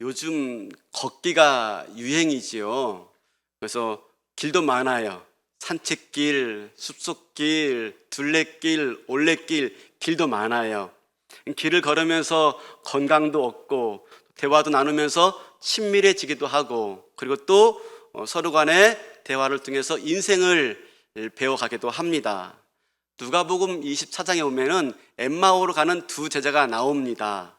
요즘 걷기가 유행이지요. 그래서 길도 많아요. 산책길, 숲속길, 둘레길, 올레길, 길도 많아요. 길을 걸으면서 건강도 얻고 대화도 나누면서 친밀해지기도 하고, 그리고 또 서로 간의 대화를 통해서 인생을 배워가기도 합니다. 누가복음 24장에 보면은 엠마오로 가는 두 제자가 나옵니다.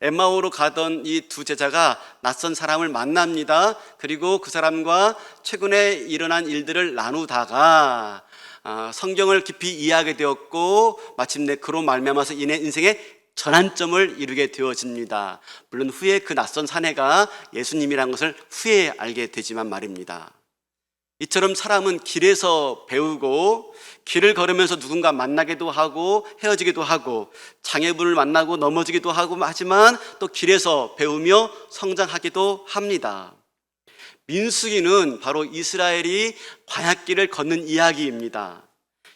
엠마오로 가던 이 두 제자가 낯선 사람을 만납니다. 그리고 그 사람과 최근에 일어난 일들을 나누다가 성경을 깊이 이해하게 되었고, 마침내 그로 말미암아서 인생의 전환점을 이루게 되어집니다. 물론 후에 그 낯선 사내가 예수님이라는 것을 후에 알게 되지만 말입니다. 이처럼 사람은 길에서 배우고, 길을 걸으면서 누군가 만나기도 하고 헤어지기도 하고, 장애물을 만나고 넘어지기도 하고 하지만 또 길에서 배우며 성장하기도 합니다. 민수기는 바로 이스라엘이 광야길을 걷는 이야기입니다.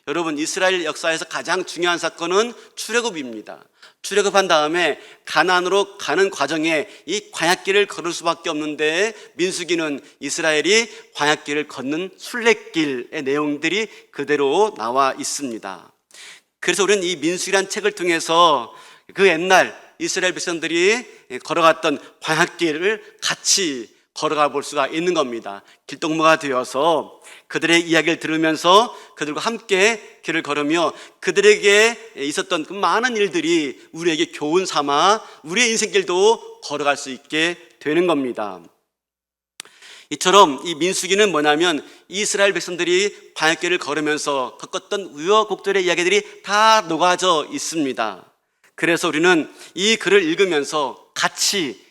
여러분, 이스라엘 역사에서 가장 중요한 사건은 출애굽입니다. 출애굽한 다음에 가나안으로 가는 과정에 이 광야길을 걸을 수밖에 없는데, 민수기는 이스라엘이 광야길을 걷는 순례길의 내용들이 그대로 나와 있습니다. 그래서 우리는 이 민수기라는 책을 통해서 그 옛날 이스라엘 백성들이 걸어갔던 광야길을 같이 걸어가 볼 수가 있는 겁니다. 길동무가 되어서 그들의 이야기를 들으면서 그들과 함께 길을 걸으며 그들에게 있었던 그 많은 일들이 우리에게 교훈 삼아 우리의 인생길도 걸어갈 수 있게 되는 겁니다. 이처럼 이 민수기는 뭐냐면 이스라엘 백성들이 광야길을 걸으면서 겪었던 우여곡절의 이야기들이 다 녹아져 있습니다. 그래서 우리는 이 글을 읽으면서 같이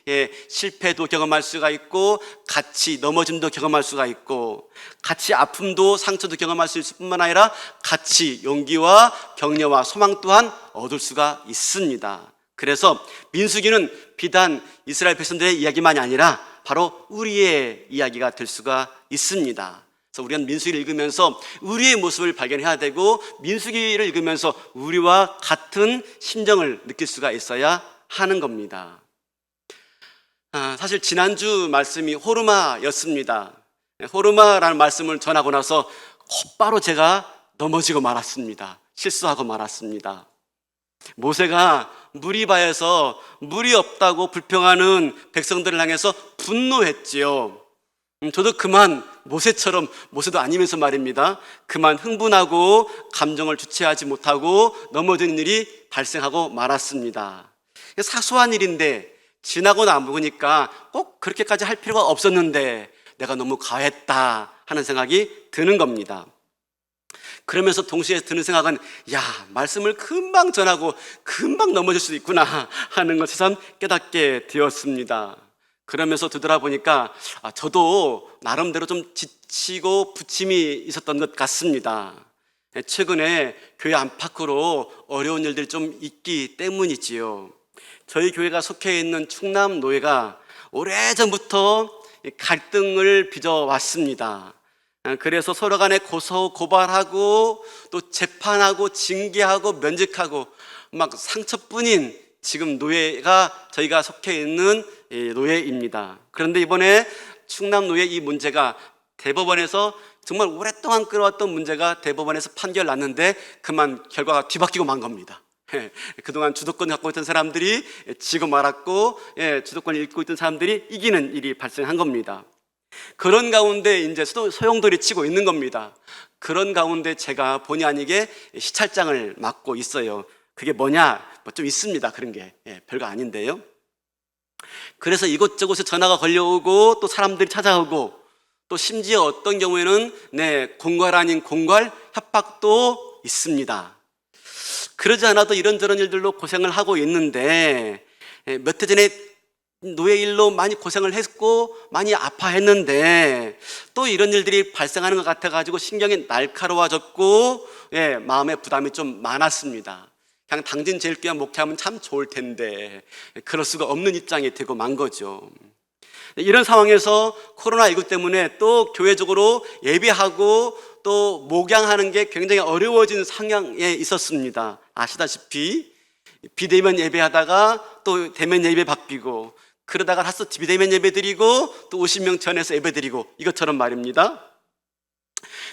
실패도 경험할 수가 있고, 같이 넘어짐도 경험할 수가 있고, 같이 아픔도 상처도 경험할 수 있을 뿐만 아니라 같이 용기와 격려와 소망 또한 얻을 수가 있습니다. 그래서 민수기는 비단 이스라엘 백성들의 이야기만이 아니라 바로 우리의 이야기가 될 수가 있습니다. 그래서 우리는 민수기를 읽으면서 우리의 모습을 발견해야 되고, 민수기를 읽으면서 우리와 같은 심정을 느낄 수가 있어야 하는 겁니다. 사실 지난주 말씀이 호르마였습니다. 호르마라는 말씀을 전하고 나서 곧바로 제가 넘어지고 말았습니다. 실수하고 말았습니다. 모세가 무리바에서 물이 없다고 불평하는 백성들을 향해서 분노했지요. 저도 그만 모세처럼, 모세도 아니면서 말입니다, 그만 흥분하고 감정을 주체하지 못하고 넘어지는 일이 발생하고 말았습니다. 사소한 일인데 지나고 나보니까 꼭 그렇게까지 할 필요가 없었는데 내가 너무 과했다 하는 생각이 드는 겁니다. 그러면서 동시에 드는 생각은, 말씀을 금방 전하고 금방 넘어질 수도 있구나 하는 것을 참 깨닫게 되었습니다. 그러면서 되돌아보니까 저도 나름대로 좀 지치고 부침이 있었던 것 같습니다. 최근에 교회 안팎으로 어려운 일들이 좀 있기 때문이지요. 저희 교회가 속해 있는 충남노회가 오래전부터 갈등을 빚어왔습니다. 그래서 서로 간에 고소고발하고 또 재판하고 징계하고 면직하고 막 상처뿐인 지금 노회가 저희가 속해 있는 노회입니다. 그런데 이번에 충남노회 이 문제가 대법원에서 정말 오랫동안 끌어왔던 문제가 대법원에서 판결 났는데 그만 결과가 뒤바뀌고 만 겁니다. 그동안 주도권 갖고 있던 사람들이 지고 말았고, 주도권을 잃고 있던 사람들이 이기는 일이 발생한 겁니다. 그런 가운데 이제 소용돌이 치고 있는 겁니다. 그런 가운데 제가 본의 아니게 시찰장을 맡고 있어요. 그게 뭐냐? 좀 있습니다. 그런 게 별거 아닌데요. 그래서 이곳저곳에 전화가 걸려오고 또 사람들이 찾아오고, 또 심지어 어떤 경우에는 공갈 아닌 공갈 협박도 있습니다. 그러지 않아도 이런저런 일들로 고생을 하고 있는데, 몇 해 전에 노예 일로 많이 고생을 했고 많이 아파했는데 또 이런 일들이 발생하는 것 같아가지고 신경이 날카로워졌고, 마음의 부담이 좀 많았습니다. 그냥 당진 제일 귀한 목회하면 참 좋을 텐데 그럴 수가 없는 입장이 되고 만 거죠. 이런 상황에서 코로나19 때문에 또 교회적으로 예배하고 또 목양하는 게 굉장히 어려워진 상황에 있었습니다. 아시다시피 비대면 예배하다가 또 대면 예배 바뀌고, 그러다가 다시 비대면 예배드리고 또 50명 전에서 예배드리고 이것처럼 말입니다.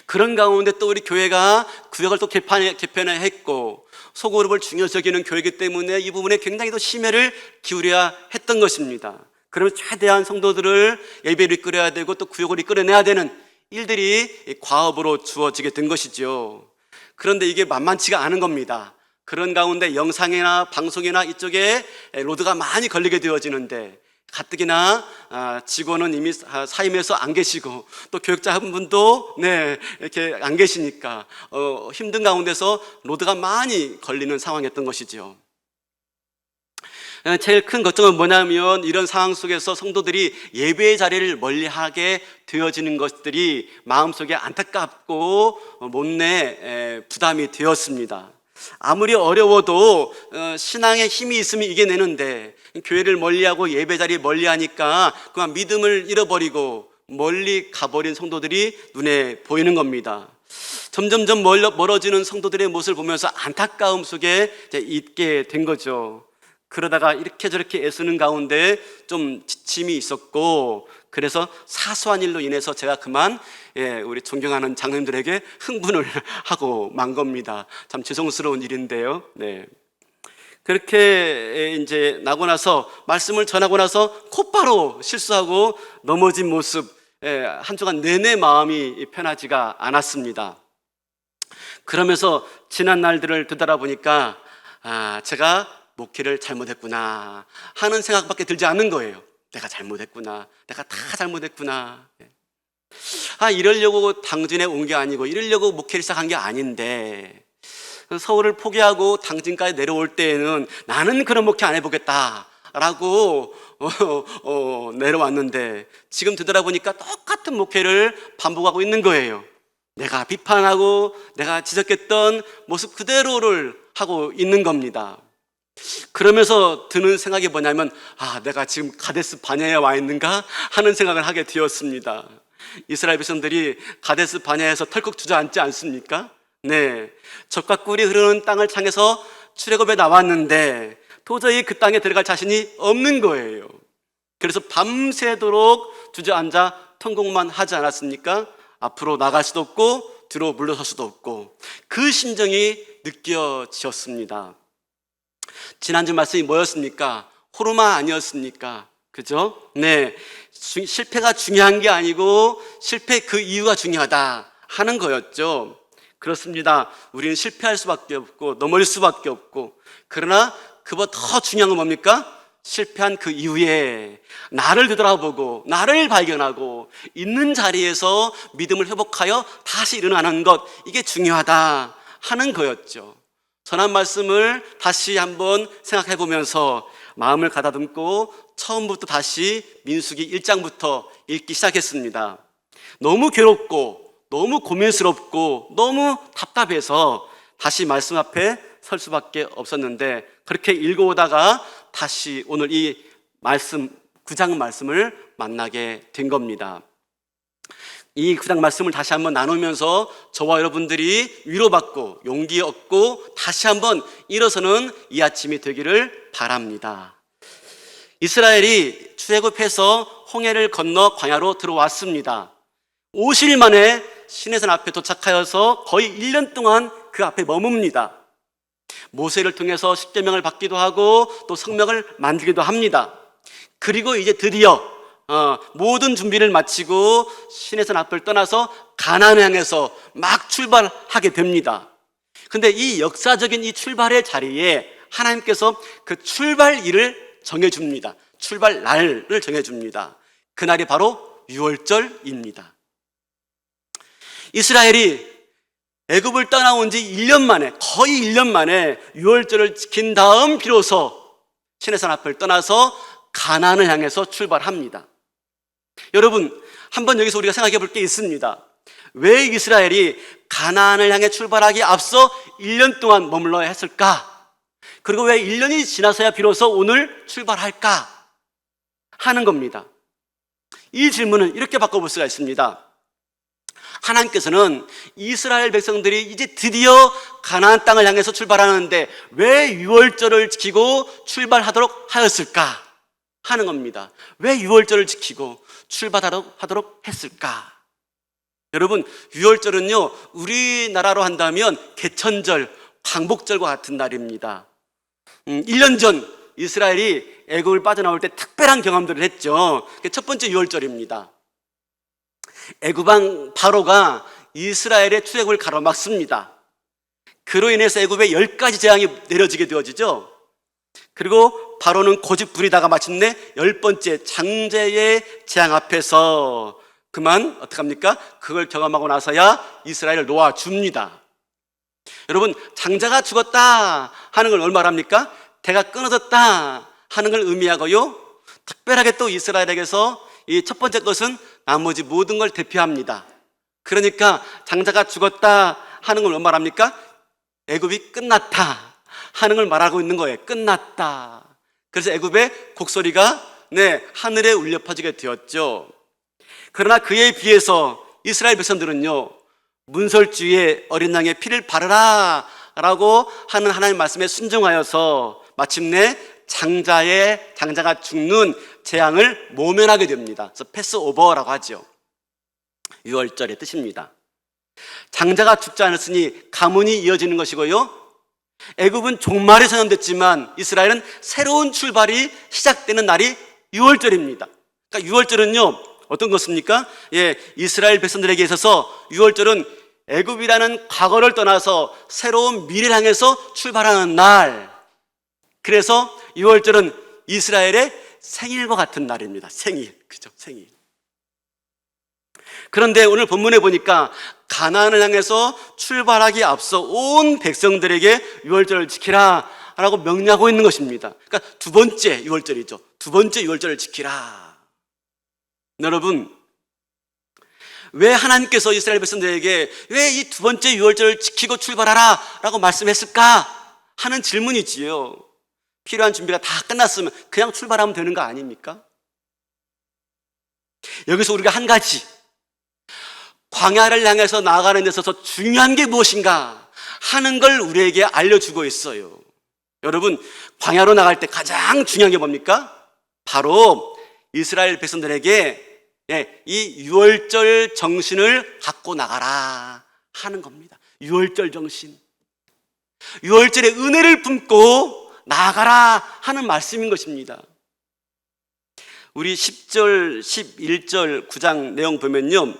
그런 가운데 또 우리 교회가 구역을 또 개편을 했고 소그룹을 중요시 여기는 교회이기 때문에 이 부분에 굉장히 더 심혈을 기울여야 했던 것입니다. 그러면 최대한 성도들을 예배를 이끌어야 되고 또 구역을 이끌어내야 되는 일들이 과업으로 주어지게 된 것이죠. 그런데 이게 만만치가 않은 겁니다. 그런 가운데 영상이나 방송이나 이쪽에 로드가 많이 걸리게 되어지는데 가뜩이나 직원은 이미 사임해서 안 계시고 또 교육자 한 분도 이렇게 안 계시니까 힘든 가운데서 로드가 많이 걸리는 상황이었던 것이죠. 제일 큰 걱정은 뭐냐면 이런 상황 속에서 성도들이 예배의 자리를 멀리하게 되어지는 것들이 마음속에 안타깝고 못내 부담이 되었습니다. 아무리 어려워도 신앙에 힘이 있으면 이겨내는데 교회를 멀리하고 예배 자리 멀리하니까 그만 믿음을 잃어버리고 멀리 가버린 성도들이 눈에 보이는 겁니다. 점점점 멀어지는 성도들의 모습을 보면서 안타까움 속에 있게 된 거죠. 그러다가 이렇게 저렇게 애쓰는 가운데 좀 지침이 있었고 그래서 사소한 일로 인해서 제가 그만 우리 존경하는 장로님들에게 흥분을 하고 만 겁니다. 참 죄송스러운 일인데요. 그렇게 이제 나고 나서 말씀을 전하고 나서 곧바로 실수하고 넘어진 모습, 한 주간 내내 마음이 편하지가 않았습니다. 그러면서 지난 날들을 되돌아보니까 제가 목회를 잘못했구나 하는 생각밖에 들지 않는 거예요. 내가 잘못했구나, 내가 다 잘못했구나. 이러려고 당진에 온 게 아니고 이러려고 목회를 시작한 게 아닌데 서울을 포기하고 당진까지 내려올 때에는 나는 그런 목회 안 해보겠다라고 내려왔는데 지금 되돌아보니까 똑같은 목회를 반복하고 있는 거예요. 내가 비판하고 내가 지적했던 모습 그대로를 하고 있는 겁니다. 그러면서 드는 생각이 뭐냐면 내가 지금 가데스 바냐에 와 있는가 하는 생각을 하게 되었습니다. 이스라엘 백성들이 가데스 바냐에서 털컥 주저앉지 않습니까? 젖과 꿀이 흐르는 땅을 향해서 출애굽에 나왔는데 도저히 그 땅에 들어갈 자신이 없는 거예요. 그래서 밤새도록 주저앉아 통곡만 하지 않았습니까? 앞으로 나갈 수도 없고 뒤로 물러설 수도 없고 그 심정이 느껴지었습니다. 지난주 말씀이 뭐였습니까? 호르마 아니었습니까? 그죠? 실패가 중요한 게 아니고 실패 그 이유가 중요하다 하는 거였죠. 그렇습니다. 우리는 실패할 수밖에 없고 넘어질 수밖에 없고 그러나 그보다 더 중요한 건 뭡니까? 실패한 그 이후에 나를 되돌아보고 나를 발견하고 있는 자리에서 믿음을 회복하여 다시 일어나는 것, 이게 중요하다 하는 거였죠. 전한 말씀을 다시 한번 생각해 보면서 마음을 가다듬고 처음부터 다시 민수기 1장부터 읽기 시작했습니다. 너무 괴롭고 너무 고민스럽고 너무 답답해서 다시 말씀 앞에 설 수밖에 없었는데 그렇게 읽어오다가 다시 오늘 이 말씀 9장 말씀을 만나게 된 겁니다. 이 9장 말씀을 다시 한번 나누면서 저와 여러분들이 위로받고 용기 얻고 다시 한번 일어서는 이 아침이 되기를 바랍니다. 이스라엘이 출애굽해서 홍해를 건너 광야로 들어왔습니다. 50일 만에 시내산 앞에 도착하여서 거의 1년 동안 그 앞에 머뭅니다. 모세를 통해서 십계명을 받기도 하고 또 성명을 만들기도 합니다. 그리고 이제 드디어 모든 준비를 마치고 시내산 앞을 떠나서 가나안을 향해서 막 출발하게 됩니다. 근데 이 역사적인 이 출발의 자리에 하나님께서 그 출발일을 정해줍니다. 출발 날을 정해줍니다. 그날이 바로 유월절입니다. 이스라엘이 애굽을 떠나온 지 1년 만에, 거의 1년 만에 유월절을 지킨 다음 비로소 시내산 앞을 떠나서 가나안을 향해서 출발합니다. 여러분, 한번 여기서 우리가 생각해 볼 게 있습니다. 왜 이스라엘이 가나안을 향해 출발하기 앞서 1년 동안 머물러야 했을까? 그리고 왜 1년이 지나서야 비로소 오늘 출발할까? 하는 겁니다. 이 질문은 이렇게 바꿔볼 수가 있습니다. 하나님께서는 이스라엘 백성들이 이제 드디어 가나안 땅을 향해서 출발하는데 왜 유월절을 지키고 출발하도록 하였을까? 하는 겁니다. 왜 유월절을 지키고 출발하도록 했을까? 여러분, 유월절은요, 우리나라로 한다면 개천절, 광복절과 같은 날입니다. 1년 전 이스라엘이 애굽을 빠져나올 때 특별한 경험들을 했죠. 그게 첫 번째 유월절입니다. 애굽왕 바로가 이스라엘의 출애굽을 가로막습니다. 그로 인해서 애굽에 10가지 재앙이 내려지게 되어지죠. 그리고 바로는 고집 부리다가 마침내 10번째 장제의 재앙 앞에서 그만 어떡합니까? 그걸 경험하고 나서야 이스라엘을 놓아줍니다. 여러분, 장자가 죽었다 하는 걸 얼마나 합니까? 대가 끊어졌다 하는 걸 의미하고요, 특별하게 또 이스라엘에게서 이 첫 번째 것은 나머지 모든 걸 대표합니다. 그러니까 장자가 죽었다 하는 걸 얼마나 합니까? 애굽이 끝났다 하는 걸 말하고 있는 거예요. 끝났다. 그래서 애굽의 곡소리가 하늘에 울려 퍼지게 되었죠. 그러나 그에 비해서 이스라엘 백성들은요, 문설주에 어린 양의 피를 바르라 라고 하는 하나님의 말씀에 순종하여서 마침내 장자가 죽는 재앙을 모면하게 됩니다. 그래서 패스오버라고 하죠. 유월절의 뜻입니다. 장자가 죽지 않았으니 가문이 이어지는 것이고요, 애굽은 종말에 선언됐지만 이스라엘은 새로운 출발이 시작되는 날이 유월절입니다. 그러니까 유월절은요, 어떤 것입니까? 이스라엘 백성들에게 있어서 유월절은 애굽이라는 과거를 떠나서 새로운 미래를 향해서 출발하는 날. 그래서 유월절은 이스라엘의 생일과 같은 날입니다. 생일, 그죠? 생일. 그런데 오늘 본문에 보니까 가나안을 향해서 출발하기 앞서 온 백성들에게 유월절을 지키라 라고 명령하고 있는 것입니다. 그러니까 두 번째 유월절이죠. 두 번째 유월절을 지키라. 여러분, 왜 하나님께서 이스라엘 백성들에게 왜 이 두 번째 유월절을 지키고 출발하라 라고 말씀했을까 하는 질문이지요. 필요한 준비가 다 끝났으면 그냥 출발하면 되는 거 아닙니까? 여기서 우리가 한 가지, 광야를 향해서 나아가는 데 있어서 중요한 게 무엇인가 하는 걸 우리에게 알려주고 있어요. 여러분, 광야로 나갈 때 가장 중요한 게 뭡니까? 바로 이스라엘 백성들에게 이 유월절 정신을 갖고 나가라 하는 겁니다. 유월절 정신, 유월절의 은혜를 품고 나아가라 하는 말씀인 것입니다. 우리 10절, 11절 9장 내용 보면요,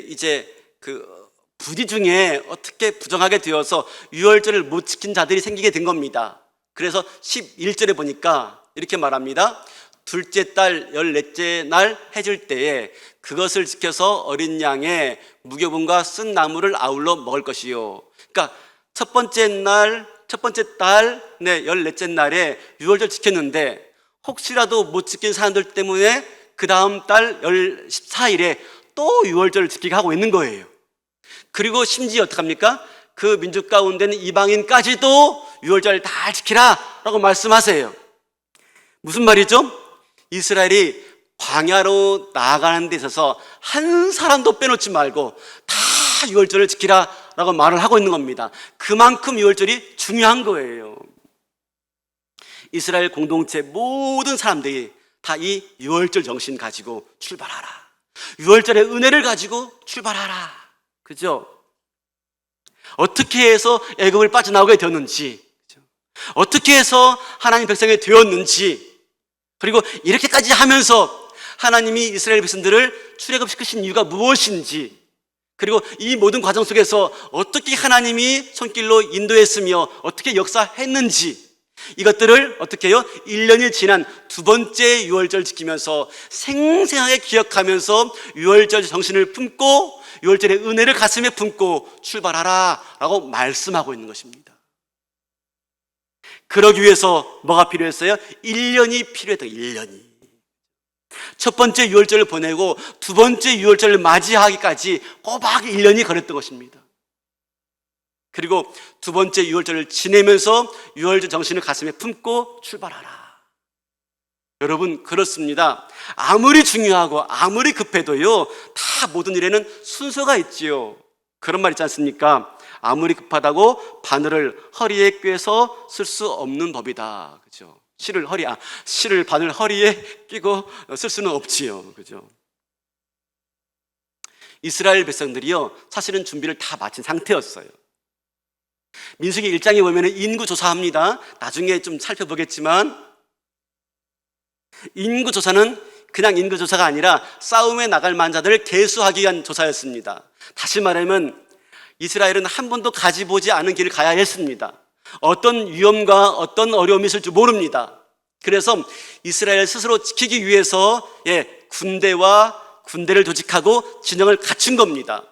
이제 그 부디 중에 어떻게 부정하게 되어서 유월절을 못 지킨 자들이 생기게 된 겁니다. 그래서 11절에 보니까 이렇게 말합니다. 둘째 달 14째 날 해질 때에 그것을 지켜서 어린 양의 무교분과 쓴 나물을 아울러 먹을 것이요. 그러니까 첫 번째 달 14째 날에 유월절 지켰는데 혹시라도 못 지킨 사람들 때문에 그 다음 달 14일에 또 유월절을 지키게 하고 있는 거예요. 그리고 심지어 어떡합니까? 그 민족 가운데는 이방인까지도 유월절 다 지키라 라고 말씀하세요. 무슨 말이죠? 이스라엘이 광야로 나아가는 데 있어서 한 사람도 빼놓지 말고 다 유월절을 지키라 라고 말을 하고 있는 겁니다. 그만큼 유월절이 중요한 거예요. 이스라엘 공동체 모든 사람들이 다 이 유월절 정신 가지고 출발하라. 유월절의 은혜를 가지고 출발하라. 그죠? 어떻게 해서 애굽을 빠져나오게 되었는지, 어떻게 해서 하나님 백성이 되었는지, 그리고 이렇게까지 하면서 하나님이 이스라엘 백성들을 출애굽시키신 이유가 무엇인지, 그리고 이 모든 과정 속에서 어떻게 하나님이 손길로 인도했으며 어떻게 역사했는지, 이것들을 어떻게 해요? 1년이 지난 두 번째 유월절 지키면서 생생하게 기억하면서 유월절 정신을 품고 유월절의 은혜를 가슴에 품고 출발하라 라고 말씀하고 있는 것입니다. 그러기 위해서 뭐가 필요했어요? 1년이 필요했다. 1년이. 첫 번째 유월절을 보내고 두 번째 유월절을 맞이하기까지 꼬박 1년이 걸렸던 것입니다. 그리고 두 번째 유월절을 지내면서 유월절 정신을 가슴에 품고 출발하라. 여러분, 그렇습니다. 아무리 중요하고 아무리 급해도요, 다 모든 일에는 순서가 있지요. 그런 말 있지 않습니까? 아무리 급하다고 바늘을 허리에 꿰서 쓸 수 없는 법이다. 그죠? 실을 바늘 허리에 끼고 쓸 수는 없지요. 그죠? 이스라엘 백성들이요, 사실은 준비를 다 마친 상태였어요. 민수기 1장에 보면 인구 조사합니다. 나중에 좀 살펴보겠지만, 인구 조사는 그냥 인구 조사가 아니라 싸움에 나갈 만자들을 계수하기 위한 조사였습니다. 다시 말하면 이스라엘은 한 번도 가지보지 않은 길을 가야 했습니다. 어떤 위험과 어떤 어려움이 있을 줄 모릅니다. 그래서 이스라엘 스스로 지키기 위해서 군대를 조직하고 진영을 갖춘 겁니다.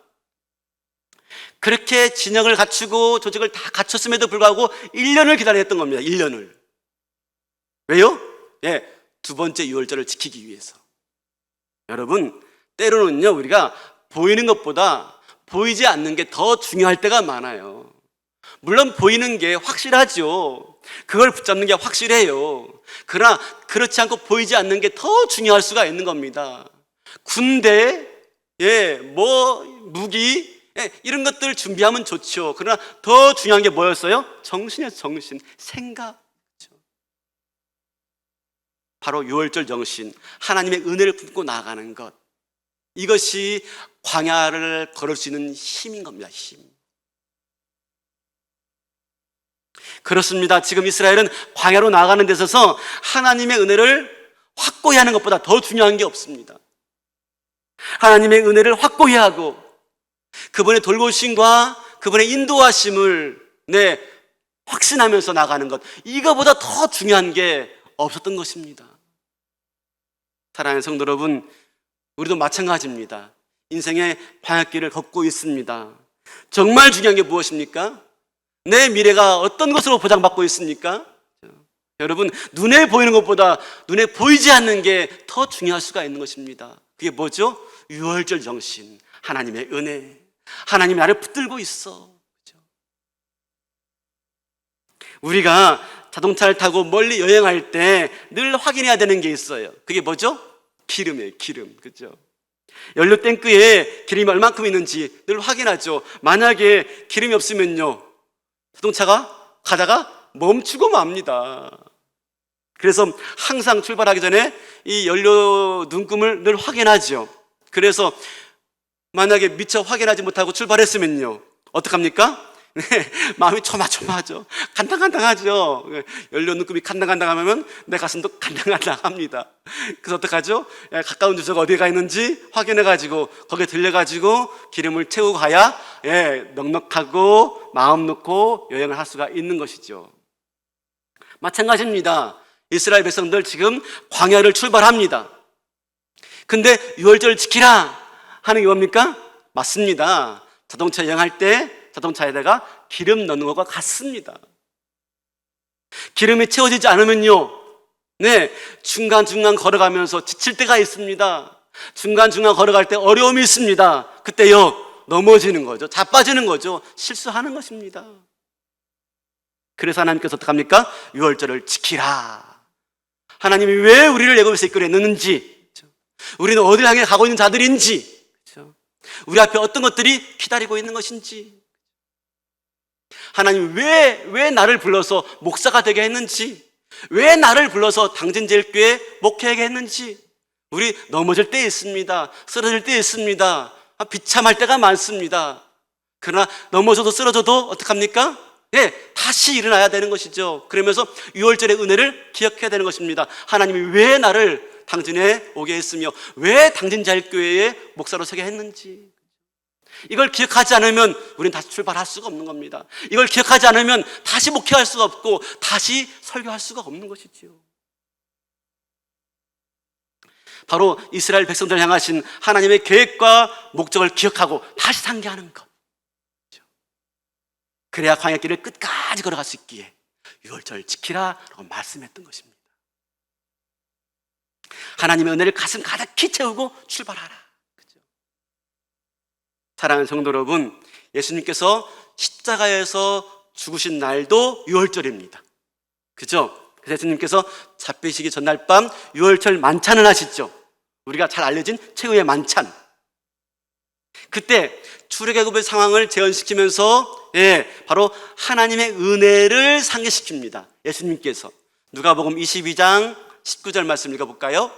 그렇게 진영을 갖추고 조직을 다 갖췄음에도 불구하고 1년을 기다려야 했던 겁니다. 1년을. 왜요? 두 번째 유월절을 지키기 위해서. 여러분, 때로는요, 우리가 보이는 것보다 보이지 않는 게 더 중요할 때가 많아요. 물론 보이는 게 확실하죠. 그걸 붙잡는 게 확실해요. 그러나 그렇지 않고 보이지 않는 게 더 중요할 수가 있는 겁니다. 군대, 무기, 이런 것들 준비하면 좋죠. 그러나 더 중요한 게 뭐였어요? 정신이었어요. 정신, 생각. 바로 유월절 정신, 하나님의 은혜를 품고 나아가는 것. 이것이 광야를 걸을 수 있는 힘인 겁니다. 힘. 그렇습니다. 지금 이스라엘은 광야로 나아가는 데 있어서 하나님의 은혜를 확고히 하는 것보다 더 중요한 게 없습니다. 하나님의 은혜를 확고히 하고 그분의 돌보심과 그분의 인도하심을 확신하면서 나가는 것, 이거보다 더 중요한 게 없었던 것입니다. 사랑하는 성도 여러분, 우리도 마찬가지입니다. 인생의 광야길을 걷고 있습니다. 정말 중요한 게 무엇입니까? 내 미래가 어떤 것으로 보장받고 있습니까? 여러분, 눈에 보이는 것보다 눈에 보이지 않는 게 더 중요할 수가 있는 것입니다. 그게 뭐죠? 유월절 정신, 하나님의 은혜. 하나님이 나를 붙들고 있어. 우리가 자동차를 타고 멀리 여행할 때 늘 확인해야 되는 게 있어요. 그게 뭐죠? 기름이에요, 기름. 그죠? 연료 탱크에 기름이 얼만큼 있는지 늘 확인하죠. 만약에 기름이 없으면요, 자동차가 가다가 멈추고 맙니다. 그래서 항상 출발하기 전에 이 연료 눈금을 늘 확인하죠. 그래서 만약에 미처 확인하지 못하고 출발했으면요, 어떡합니까? 마음이 조마조마하죠. 간당간당하죠. 연료 눈금이 간당간당하면 내 가슴도 간당간당합니다. 그래서 어떡하죠? 가까운 주소가 어디에 있는지 확인해가지고 거기에 들려가지고 기름을 채우고 가야 넉넉하고 마음 놓고 여행을 할 수가 있는 것이죠. 마찬가지입니다. 이스라엘 백성들 지금 광야를 출발합니다. 근데 유월절을 지키라 하는 게 뭡니까? 맞습니다. 자동차 여행할 때 자동차에다가 기름 넣는 것과 같습니다. 기름이 채워지지 않으면요, 중간중간 걸어가면서 지칠 때가 있습니다. 중간중간 걸어갈 때 어려움이 있습니다. 그때요, 넘어지는 거죠. 자빠지는 거죠. 실수하는 것입니다. 그래서 하나님께서 어떡합니까? 유월절을 지키라. 하나님이 왜 우리를 애굽에서 이끌어냈는지, 우리는 어디를 향해 가고 있는 자들인지, 우리 앞에 어떤 것들이 기다리고 있는 것인지, 하나님 왜 나를 불러서 목사가 되게 했는지, 왜 나를 불러서 당진제일교회 목회하게 했는지. 우리 넘어질 때 있습니다. 쓰러질 때 있습니다. 비참할 때가 많습니다. 그러나 넘어져도 쓰러져도 어떡합니까? 다시 일어나야 되는 것이죠. 그러면서 유월절의 은혜를 기억해야 되는 것입니다. 하나님이 왜 나를 당진에 오게 했으며 왜 당진제일교회의 목사로 서게 했는지. 이걸 기억하지 않으면 우리는 다시 출발할 수가 없는 겁니다. 이걸 기억하지 않으면 다시 목회할 수가 없고 다시 설교할 수가 없는 것이지요. 바로 이스라엘 백성들 향하신 하나님의 계획과 목적을 기억하고 다시 상기하는 것. 그래야 광야길을 끝까지 걸어갈 수 있기에 유월절 지키라 라고 말씀했던 것입니다. 하나님의 은혜를 가슴 가득히 채우고 출발하라. 사랑하는 성도 여러분, 예수님께서 십자가에서 죽으신 날도 유월절입니다. 그죠? 그래서 예수님께서 잡히시기 전날 밤 유월절 만찬을 하시죠. 우리가 잘 알려진 최후의 만찬. 그때 출애굽의 상황을 재현시키면서 바로 하나님의 은혜를 상기시킵니다. 예수님께서 누가복음 22장 19절 말씀 읽어볼까요?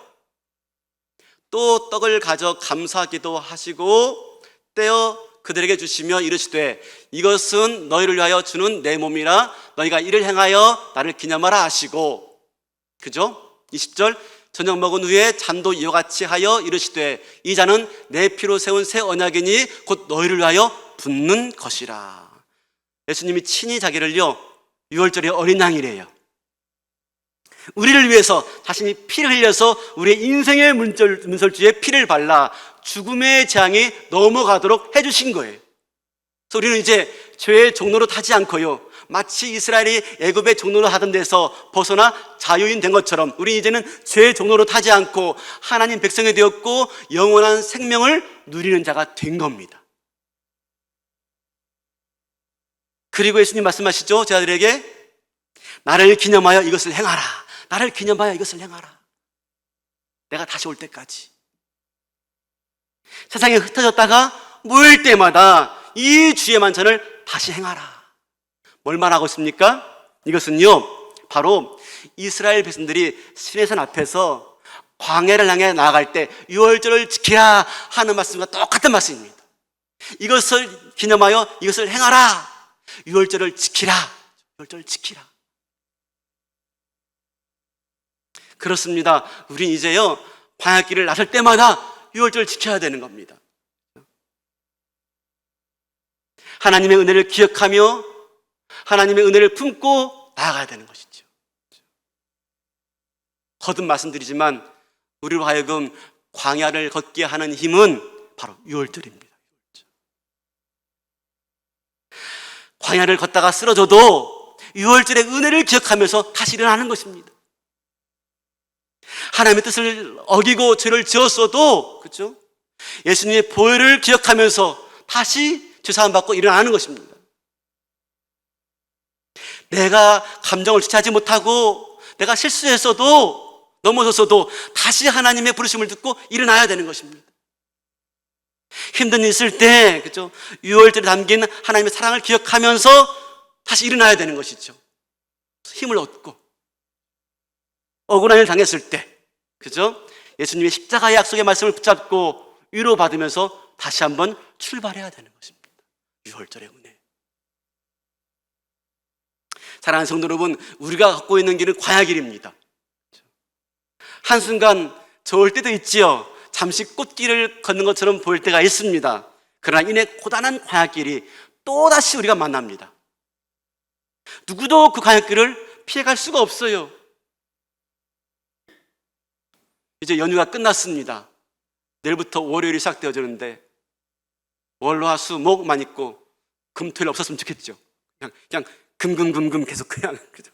또 떡을 가져 감사기도 하시고 떼어 그들에게 주시며 이르시되 이것은 너희를 위하여 주는 내 몸이라 너희가 이를 행하여 나를 기념하라 하시고, 그죠? 20절 저녁 먹은 후에 잔도 이와 같이 하여 이르시되 이 잔은 내 피로 세운 새 언약이니 곧 너희를 위하여 붓는 것이라. 예수님이 친히 자기를요 유월절의 어린 양이래요. 우리를 위해서 자신이 피를 흘려서 우리의 인생의 문설주에 피를 발라 죽음의 재앙이 넘어가도록 해주신 거예요. 그래서 우리는 이제 죄의 종로로 타지 않고요, 마치 이스라엘이 애굽의 종로로 하던 데서 벗어나 자유인 된 것처럼 우리 이제는 죄의 종로로 타지 않고 하나님 백성이 되었고 영원한 생명을 누리는 자가 된 겁니다. 그리고 예수님 말씀하시죠. 제자들에게 나를 기념하여 이것을 행하라. 나를 기념하여 이것을 행하라. 내가 다시 올 때까지. 세상에 흩어졌다가 모일 때마다 이 주의 만찬을 다시 행하라. 뭘 말하고 있습니까? 이것은요 바로 이스라엘 백성들이 시내산 앞에서 광야를 향해 나아갈 때 유월절을 지키라 하는 말씀과 똑같은 말씀입니다. 이것을 기념하여 이것을 행하라. 유월절을 지키라. 유월절을 지키라. 그렇습니다. 우린 이제요 광야길을 나설 때마다 유월절을 지켜야 되는 겁니다. 하나님의 은혜를 기억하며 하나님의 은혜를 품고 나아가야 되는 것이죠. 거듭 말씀드리지만 우리로 하여금 광야를 걷게 하는 힘은 바로 유월절입니다. 광야를 걷다가 쓰러져도 유월절의 은혜를 기억하면서 다시 일어나는 것입니다. 하나님의 뜻을 어기고 죄를 지었어도, 그렇죠? 예수님의 보혈을 기억하면서 다시 죄사함 받고 일어나는 것입니다. 내가 감정을 주체하지 못하고 내가 실수했어도 넘어졌어도 다시 하나님의 부르심을 듣고 일어나야 되는 것입니다. 힘든 일 있을 때, 그렇죠? 유월절에 담긴 하나님의 사랑을 기억하면서 다시 일어나야 되는 것이죠. 힘을 얻고 억울한 일 당했을 때, 그죠? 예수님의 십자가의 약속의 말씀을 붙잡고 위로받으면서 다시 한번 출발해야 되는 것입니다. 유월절의 은혜. 사랑하는 성도 여러분, 우리가 걷고 있는 길은 광야길입니다. 한순간 좋을 때도 있지요. 잠시 꽃길을 걷는 것처럼 보일 때가 있습니다. 그러나 이내 고단한 광야길이 또다시 우리가 만납니다. 누구도 그 광야길을 피해갈 수가 없어요. 이제 연휴가 끝났습니다. 내일부터 월요일이 시작되어지는데 월화수목만 있고 금토일 없었으면 좋겠죠. 그냥 금금금금 계속 그냥. 그죠?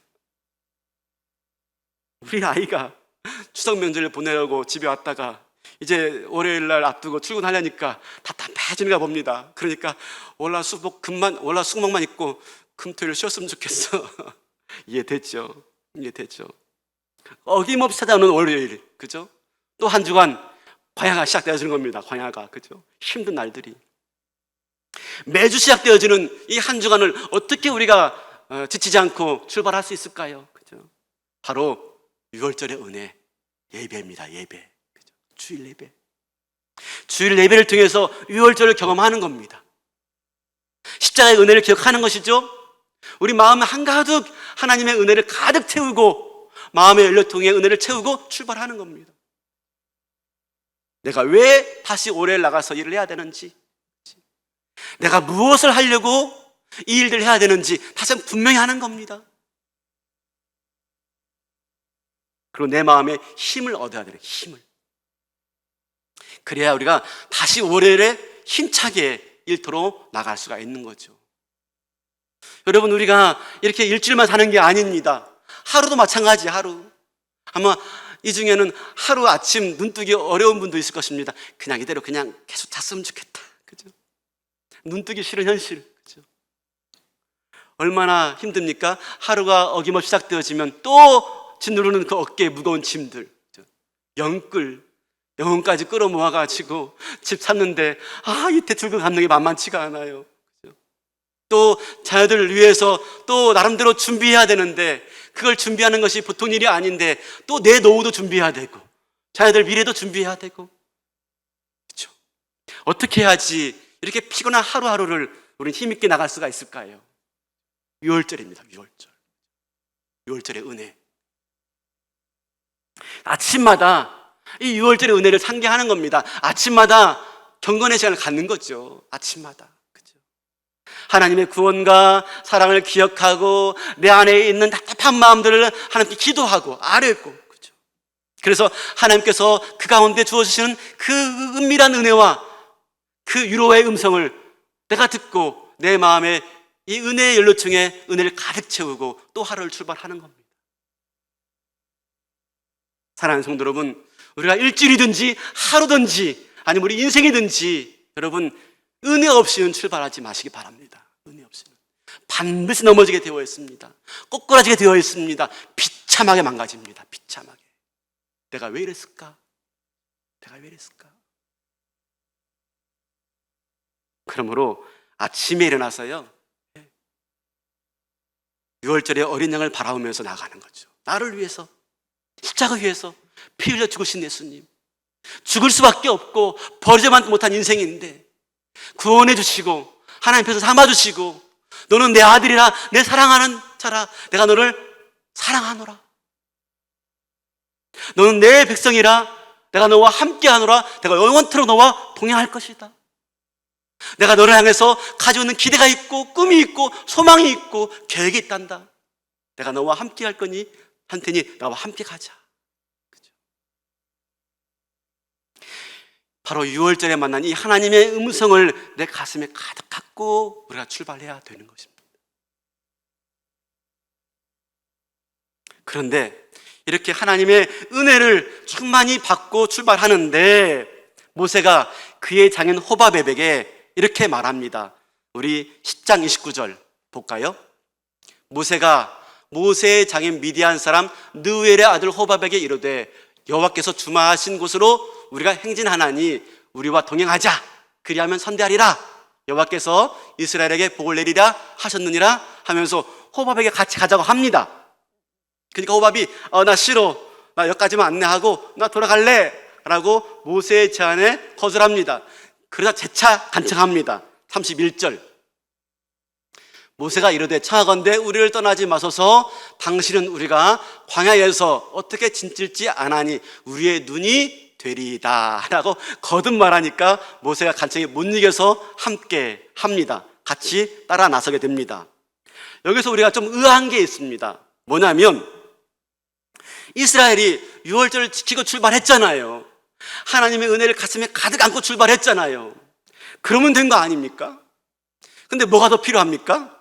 우리 아이가 추석 명절을 보내려고 집에 왔다가 이제 월요일 날 앞두고 출근하려니까 답답해지는가 봅니다. 그러니까 월화수목만 있고 금토일 쉬었으면 좋겠어. 이해됐죠? 이해됐죠? 어김없이 찾아오는 월요일, 그죠? 또 한 주간 광야가 시작되어지는 겁니다. 광야가, 그죠? 힘든 날들이 매주 시작되어지는 이 한 주간을 어떻게 우리가 지치지 않고 출발할 수 있을까요? 그죠? 바로 유월절의 은혜, 예배입니다. 예배, 그죠? 주일 예배. 주일 예배를 통해서 유월절을 경험하는 겁니다. 십자가의 은혜를 기억하는 것이죠. 우리 마음 한가득 하나님의 은혜를 가득 채우고 마음의 연료통에 은혜를 채우고 출발하는 겁니다. 내가 왜 다시 올해를 나가서 일을 해야 되는지, 내가 무엇을 하려고 이 일들을 해야 되는지 다시 한번 분명히 하는 겁니다. 그리고 내 마음에 힘을 얻어야 되는 힘을. 그래야 우리가 다시 월요일에 힘차게 일터로 나갈 수가 있는 거죠. 여러분, 우리가 이렇게 일주일만 사는 게 아닙니다. 하루도 마찬가지. 하루 아마 이 중에는 하루 아침 눈뜨기 어려운 분도 있을 것입니다. 그냥 이대로 그냥 계속 잤으면 좋겠다, 그죠? 눈뜨기 싫은 현실, 그죠? 얼마나 힘듭니까? 하루가 어김없이 시작되어지면 또 짓누르는 그 어깨에 무거운 짐들, 그죠? 영혼까지 끌어모아가지고 집 샀는데 이 대출금 갚는 게 만만치가 않아요, 그죠? 또 자녀들을 위해서 또 나름대로 준비해야 되는데, 그걸 준비하는 것이 보통 일이 아닌데, 또 내 노후도 준비해야 되고 자녀들 미래도 준비해야 되고, 그렇죠? 어떻게 해야지 이렇게 피곤한 하루하루를 우리는 힘있게 나갈 수가 있을까요? 유월절입니다. 유월절의 은혜. 아침마다 이 유월절의 은혜를 상기하는 겁니다. 아침마다 경건의 시간을 갖는 거죠. 아침마다. 그죠? 하나님의 구원과 사랑을 기억하고 내 안에 있는 답답한 마음들을 하나님께 기도하고 아뢰고, 그죠? 그래서 하나님께서 그 가운데 주어주시는 그 은밀한 은혜와 그 위로의 음성을 내가 듣고 내 마음에 이 은혜의 연료통에 은혜를 가득 채우고 또 하루를 출발하는 겁니다. 사랑하는 성도 여러분, 우리가 일주일이든지 하루든지 아니면 우리 인생이든지 여러분, 은혜 없이는 출발하지 마시기 바랍니다. 은혜 없이는 반드시 넘어지게 되어 있습니다. 꼬꾸라지게 되어 있습니다. 비참하게 망가집니다. 비참하게. 내가 왜 이랬을까? 그러므로 아침에 일어나서요, 유월절에 어린 양을 바라보면서 나가는 거죠. 나를 위해서, 십자가 위해서 피 흘려 죽으신 예수님, 죽을 수밖에 없고 버리지만 못한 인생인데 구원해 주시고 하나님 앞에서 삼아주시고, 너는 내 아들이라, 내 사랑하는 자라, 내가 너를 사랑하노라, 너는 내 백성이라, 내가 너와 함께하노라, 내가 영원토록 너와 동행할 것이다, 내가 너를 향해서 가지고 있는 기대가 있고 꿈이 있고 소망이 있고 계획이 있단다, 내가 너와 함께 할 거니 한테니 나와 함께 가자. 그죠? 바로 6월절에 만난 이 하나님의 음성을 내 가슴에 가득 갖고 우리가 출발해야 되는 것입니다. 그런데 이렇게 하나님의 은혜를 충만히 받고 출발하는데 모세가 그의 장인 호바벨에게 이렇게 말합니다. 우리 10장 29절 볼까요? 모세가 모세의 장인 미디안 사람 느웰의 아들 호바벨에게 이르되 여호와께서 주마하신 곳으로 우리가 행진하나니 우리와 동행하자. 그리하면 선대하리라. 여호와께서 이스라엘에게 복을 내리라 하셨느니라 하면서 호바벨에게 같이 가자고 합니다. 그러니까 호밥이 나 싫어, 나 여기까지만 안내하고 나 돌아갈래 라고 모세의 제안에 거절합니다. 그러자 재차 간청합니다. 31절 모세가 이르되 청하건대 우리를 떠나지 마소서. 당신은 우리가 광야에서 어떻게 진칠지 아나니 우리의 눈이 되리이다 라고 거듭 말하니까 모세가 간청에 못 이겨서 함께 합니다. 같이 따라 나서게 됩니다. 여기서 우리가 좀 의아한 게 있습니다. 뭐냐면 이스라엘이 유월절을 지키고 출발했잖아요. 하나님의 은혜를 가슴에 가득 안고 출발했잖아요. 그러면 된 거 아닙니까? 근데 뭐가 더 필요합니까?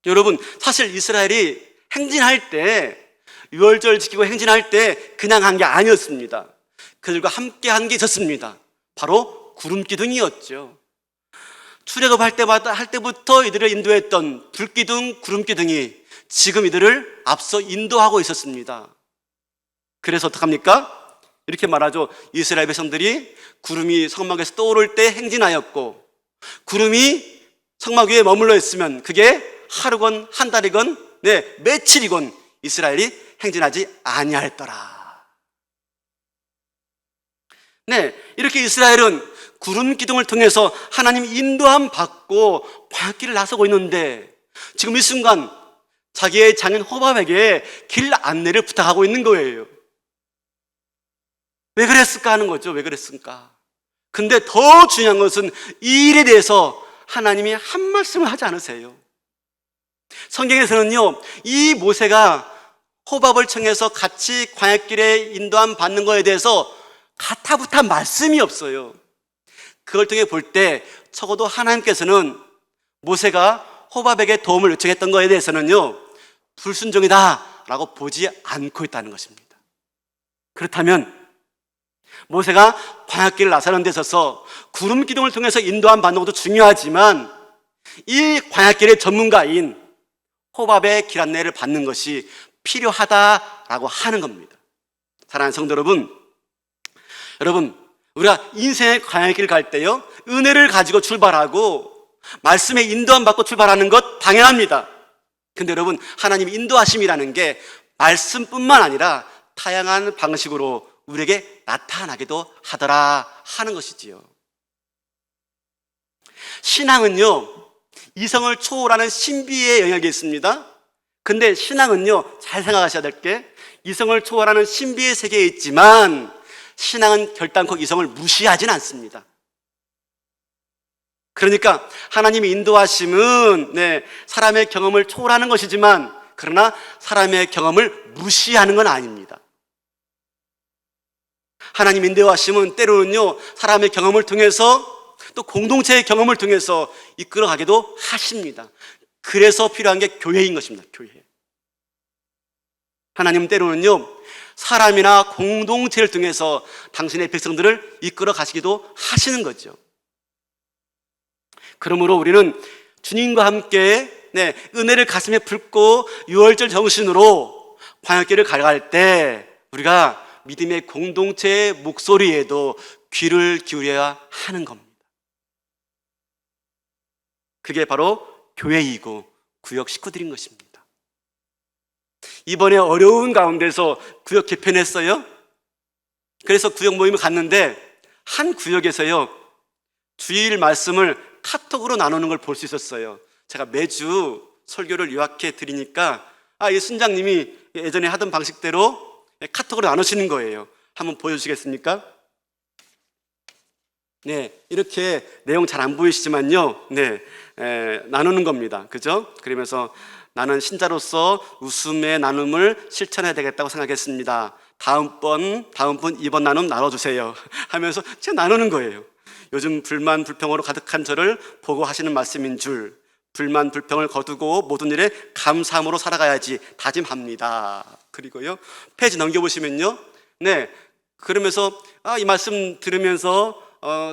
여러분, 사실 이스라엘이 행진할 때, 유월절 지키고 행진할 때 그냥 한 게 아니었습니다. 그들과 함께 한 게 있었습니다. 바로 구름기둥이었죠. 출애굽할 때부터 이들을 인도했던 불기둥, 구름기둥이 지금 이들을 앞서 인도하고 있었습니다. 그래서 어떡합니까? 이렇게 말하죠. 이스라엘 백성들이 구름이 성막에서 떠오를 때 행진하였고, 구름이 성막 위에 머물러 있으면 그게 하루건 한 달이건 며칠이건 이스라엘이 행진하지 아니하였더라. 이렇게 이스라엘은 구름 기둥을 통해서 하나님 인도함 받고 광야길을 나서고 있는데 지금 이 순간 자기의 장인 호밥에게 길 안내를 부탁하고 있는 거예요. 왜 그랬을까 하는 거죠. 왜 그랬을까? 근데 더 중요한 것은 이 일에 대해서 하나님이 한 말씀을 하지 않으세요. 성경에서는요, 이 모세가 호밥을 청해서 같이 광야길에 인도함 받는 거에 대해서 가타부타 말씀이 없어요. 그걸 통해 볼 때 적어도 하나님께서는 모세가 호밥에게 도움을 요청했던 거에 대해서는요, 불순종이다 라고 보지 않고 있다는 것입니다. 그렇다면 모세가 광야길을 나서는 데 있어서 구름 기둥을 통해서 인도함 받는 것도 중요하지만 이 광야길의 전문가인 호밥의 길 안내를 받는 것이 필요하다라고 하는 겁니다. 사랑하는 성도 여러분, 우리가 인생의 광야길 갈 때요, 은혜를 가지고 출발하고 말씀의 인도함 받고 출발하는 것 당연합니다. 근데 여러분, 하나님의 인도하심이라는 게 말씀뿐만 아니라 다양한 방식으로 우리에게 나타나기도 하더라 하는 것이지요. 신앙은요, 이성을 초월하는 신비의 영역이 있습니다. 근데 신앙은요, 잘 생각하셔야 될 게, 이성을 초월하는 신비의 세계에 있지만 신앙은 결단코 이성을 무시하진 않습니다. 그러니까 하나님의 인도하심은 사람의 경험을 초월하는 것이지만, 그러나 사람의 경험을 무시하는 건 아닙니다. 하나님의 인도하심은 때로는요, 사람의 경험을 통해서 또 공동체의 경험을 통해서 이끌어가기도 하십니다. 그래서 필요한 게 교회인 것입니다. 교회. 하나님은 때로는요, 사람이나 공동체를 통해서 당신의 백성들을 이끌어 가시기도 하시는 거죠. 그러므로 우리는 주님과 함께 은혜를 가슴에 품고 유월절 정신으로 광야길을 걸어갈 때 우리가 믿음의 공동체의 목소리에도 귀를 기울여야 하는 겁니다. 그게 바로 교회이고 구역 식구들인 것입니다. 이번에 어려운 가운데서 구역 개편했어요. 그래서 구역 모임을 갔는데 한 구역에서요, 주일 말씀을 카톡으로 나누는 걸 볼 수 있었어요. 제가 매주 설교를 요약해 드리니까 이 순장님이 예전에 하던 방식대로 카톡으로 나누시는 거예요. 한번 보여주시겠습니까? 이렇게 내용 잘 안 보이시지만요, 나누는 겁니다. 그죠? 그러면서 나는 신자로서 웃음의 나눔을 실천해야 되겠다고 생각했습니다. 다음 분 이번 나눔 나눠주세요 하면서 제가 나누는 거예요. 요즘 불만 불평으로 가득한 저를 보고 하시는 말씀인 줄, 불만 불평을 거두고 모든 일에 감사함으로 살아가야지 다짐합니다. 그리고요, 페이지 넘겨보시면요, 그러면서 이 말씀 들으면서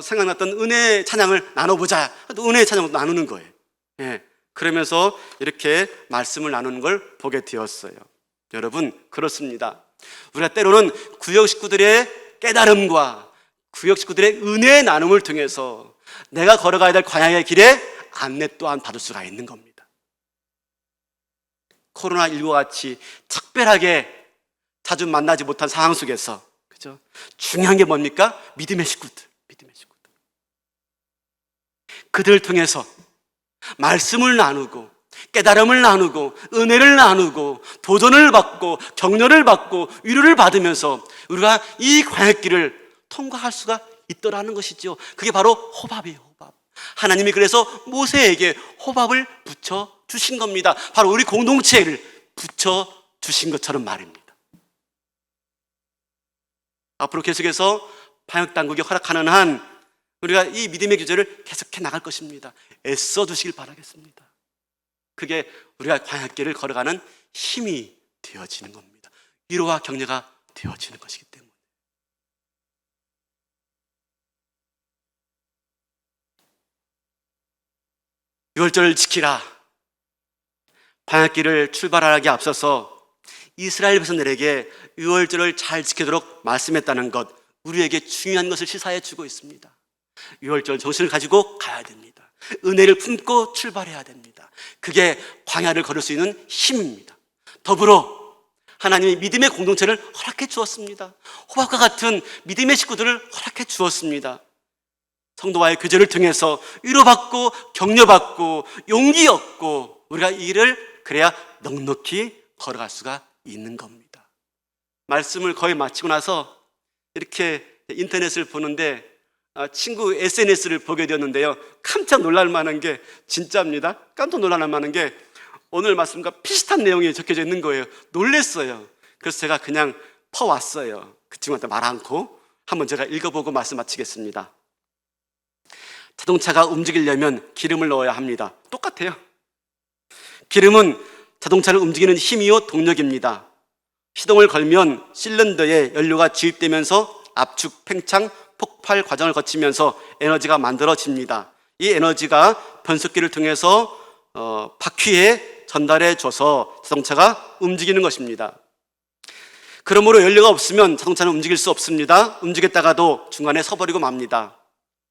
생각났던 은혜 찬양을 나눠보자. 또 은혜 찬양을 나누는 거예요. 그러면서 이렇게 말씀을 나누는 걸 보게 되었어요. 여러분, 그렇습니다. 우리가 때로는 구역 식구들의 깨달음과 구역 식구들의 은혜의 나눔을 통해서 내가 걸어가야 될 광야의 길에 안내 또한 받을 수가 있는 겁니다. 코로나19와 같이 특별하게 자주 만나지 못한 상황 속에서, 그죠? 중요한 게 뭡니까? 믿음의 식구들. 그들을 통해서 말씀을 나누고 깨달음을 나누고 은혜를 나누고 도전을 받고 격려를 받고 위로를 받으면서 우리가 이 광야길을 통과할 수가 있더라는 것이죠. 그게 바로 호밥이에요. 호밥. 하나님이 그래서 모세에게 호밥을 붙여주신 겁니다. 바로 우리 공동체를 붙여주신 것처럼 말입니다. 앞으로 계속해서 방역당국이 허락하는 한 우리가 이 믿음의 규제를 계속해 나갈 것입니다. 애써 주시길 바라겠습니다. 그게 우리가 광야길을 걸어가는 힘이 되어지는 겁니다. 위로와 격려가 되어지는 것이기 때문에. 유월절을 지키라. 광야길을 출발하기 앞서서 이스라엘 백성들에게 유월절을 잘 지키도록 말씀했다는 것, 우리에게 중요한 것을 시사해 주고 있습니다. 유월절 정신을 가지고 가야 됩니다. 은혜를 품고 출발해야 됩니다. 그게 광야를 걸을 수 있는 힘입니다. 더불어 하나님이 믿음의 공동체를 허락해 주었습니다. 호박과 같은 믿음의 식구들을 허락해 주었습니다. 성도와의 교제를 통해서 위로받고 격려받고 용기 얻고 우리가 이 일을 그래야 넉넉히 걸어갈 수가 있는 겁니다. 말씀을 거의 마치고 나서 이렇게 인터넷을 보는데 친구 SNS를 보게 되었는데요, 깜짝 놀랄 만한 게 진짜입니다. 깜짝 놀랄 만한 게 오늘 말씀과 비슷한 내용이 적혀져 있는 거예요. 놀랬어요. 그래서 제가 그냥 퍼왔어요. 그 친구한테 말 않고 한번 제가 읽어보고 말씀 마치겠습니다. 자동차가 움직이려면 기름을 넣어야 합니다. 똑같아요. 기름은 자동차를 움직이는 힘이요 동력입니다. 시동을 걸면 실린더에 연료가 주입되면서 압축, 팽창, 폭발 과정을 거치면서 에너지가 만들어집니다. 이 에너지가 변속기를 통해서 바퀴에 전달해 줘서 자동차가 움직이는 것입니다. 그러므로 연료가 없으면 자동차는 움직일 수 없습니다. 움직였다가도 중간에 서버리고 맙니다.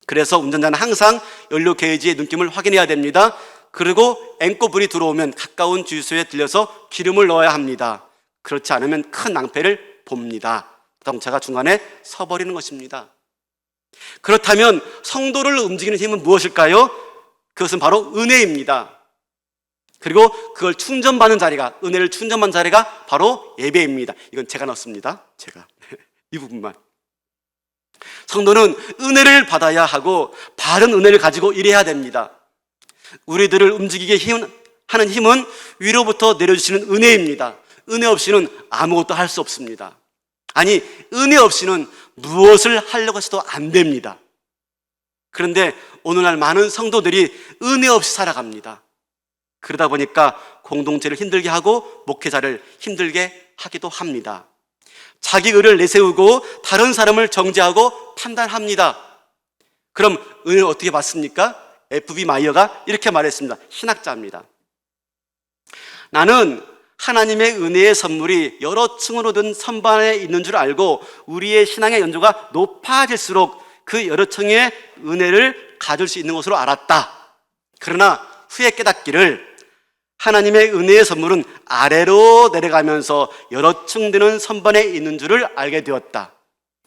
그래서 운전자는 항상 연료 게이지의 눈금을 확인해야 됩니다. 그리고 앵꼬불이 들어오면 가까운 주유소에 들려서 기름을 넣어야 합니다. 그렇지 않으면 큰 낭패를 봅니다. 자동차가 중간에 서버리는 것입니다. 그렇다면 성도를 움직이는 힘은 무엇일까요? 그것은 바로 은혜입니다. 그리고 그걸 충전받는 자리가, 은혜를 충전받는 자리가 바로 예배입니다. 이건 제가 넣습니다. 제가 이 부분만. 성도는 은혜를 받아야 하고 바른 은혜를 가지고 일해야 됩니다. 우리들을 움직이게 하는 힘은 위로부터 내려주시는 은혜입니다. 은혜 없이는 아무것도 할 수 없습니다. 아니, 은혜 없이는 무엇을 하려고 해서도 안 됩니다. 그런데 오늘날 많은 성도들이 은혜 없이 살아갑니다. 그러다 보니까 공동체를 힘들게 하고 목회자를 힘들게 하기도 합니다. 자기 의를 내세우고 다른 사람을 정죄하고 판단합니다. 그럼 은혜를 어떻게 받습니까? F.B. 마이어가 이렇게 말했습니다. 신학자입니다. 나는 하나님의 은혜의 선물이 여러 층으로 든 선반에 있는 줄 알고 우리의 신앙의 연조가 높아질수록 그 여러 층의 은혜를 가질 수 있는 것으로 알았다. 그러나 후에 깨닫기를 하나님의 은혜의 선물은 아래로 내려가면서 여러 층 되는 선반에 있는 줄을 알게 되었다.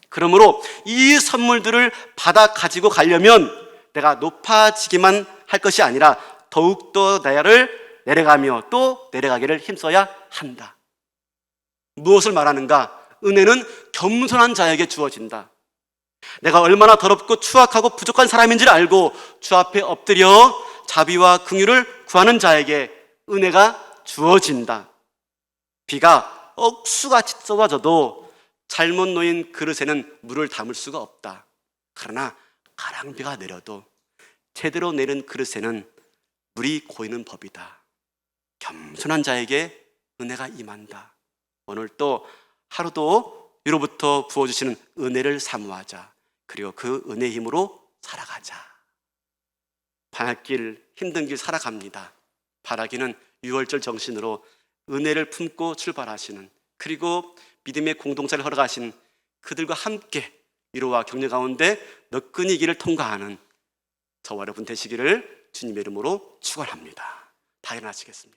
그러므로 이 선물들을 받아 가지고 가려면 내가 높아지기만 할 것이 아니라 더욱더 나를 내려가며 또 내려가기를 힘써야 한다. 무엇을 말하는가? 은혜는 겸손한 자에게 주어진다. 내가 얼마나 더럽고 추악하고 부족한 사람인지를 알고 주 앞에 엎드려 자비와 긍휼을 구하는 자에게 은혜가 주어진다. 비가 억수같이 쏟아져도 잘못 놓인 그릇에는 물을 담을 수가 없다. 그러나 가랑비가 내려도 제대로 내린 그릇에는 물이 고이는 법이다. 겸손한 자에게 은혜가 임한다. 오늘 또 하루도 위로부터 부어주시는 은혜를 사모하자. 그리고 그 은혜의 힘으로 살아가자. 반야길 힘든 길 살아갑니다. 바라기는 유월절 정신으로 은혜를 품고 출발하시는, 그리고 믿음의 공동체를 걸어가신 그들과 함께 위로와 격려 가운데 너끈히 길을 통과하는 저와 여러분 되시기를 주님의 이름으로 축원합니다. 다 일어나시겠습니다.